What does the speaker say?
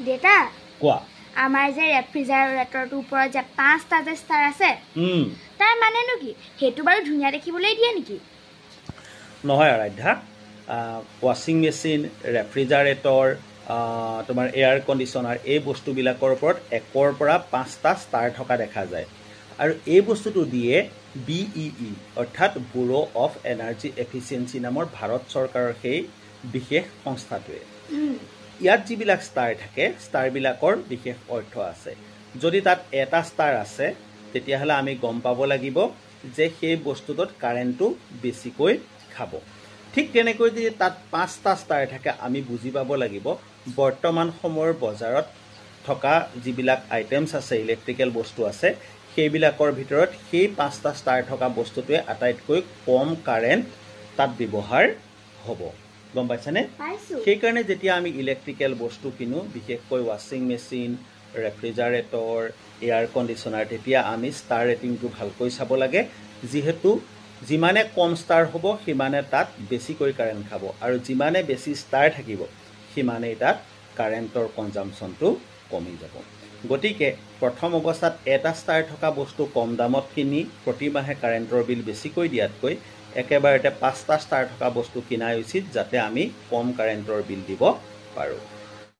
দেতা কোৱা আমাৰ যে ৰেফ্ৰিজাৰেটৰটোৰ ওপৰত যে 5টা যে ষ্টাৰ আছে তাৰ মানেনো কি সেইটো বাৰু ধুনীয়া দেখিবলৈ দিয়ে নেকি নহয় আৰাধ্যা ৱাশ্বিং মেচিন ৰেফ্ৰিজাৰেটৰ তোমাৰ এয়াৰ কণ্ডিশ্যনাৰ এই বস্তুবিলাকৰ ওপৰত 1ৰ পৰা 5টা ষ্টাৰ থকা দেখা যায় আৰু এই বস্তুটো দিয়ে BEE অৰ্থাৎ ব্যুৰো অফ এনাৰ্জি এফিচিয়েঞ্চি নামৰ ভাৰত চৰকাৰৰ সেই বিশেষ সংস্থাটোৱে ইয়াত যিবিলাক ষ্টাৰ থাকে ষ্টাৰবিলাকৰ বিশেষ অৰ্থ আছে যদি তাত এটা ষ্টাৰ আছে তেতিয়াহ'লে আমি গম পাব লাগিব যে সেই বস্তুটোত কাৰেণ্টটো বেছিকৈ খাব ঠিক তেনেকৈ যদি তাত 5টা ষ্টাৰ থাকে আমি বুজি পাব লাগিব বৰ্তমান সময়ৰ বজাৰত থকা যিবিলাক আইটেমছ আছে ইলেক্ট্ৰিকেল বস্তু আছে সেইবিলাকৰ ভিতৰত সেই 5টা ষ্টাৰ থকা বস্তুটোৱে আটাইতকৈ কম কাৰেণ্ট তাত ব্যৱহাৰ হ'ব গম পাইছানে সেইকাৰণে যেতিয়া আমি ইলেক্ট্ৰিকেল বস্তু কিনো বিশেষকৈ ৱাশ্বিং মেচিন ৰেফ্ৰিজাৰেটৰ এয়াৰ কণ্ডিশ্যনাৰ তেতিয়া আমি ষ্টাৰ ৰেটিংটো ভালকৈ চাব লাগে যিহেতু যিমানে কম ষ্টাৰ হ'ব সিমানে তাত বেছিকৈ কাৰেণ্ট খাব আৰু যিমানে বেছি ষ্টাৰ থাকিব সিমানেই তাত কাৰেণ্টৰ কনজাম্পশ্যনটো কমি যাব গতিকে প্ৰথম অৱস্থাত এটা ষ্টাৰ থকা বস্তু কম দামত কিনি প্ৰতি মাহে কাৰেণ্টৰ বিল বেছিকৈ দিয়াতকৈ একেবাৰতে 5টা ষ্টাৰ থকা বস্তু কিনাই উচিত যাতে আমি কম কাৰেণ্টৰ বিল দিব পাৰোঁ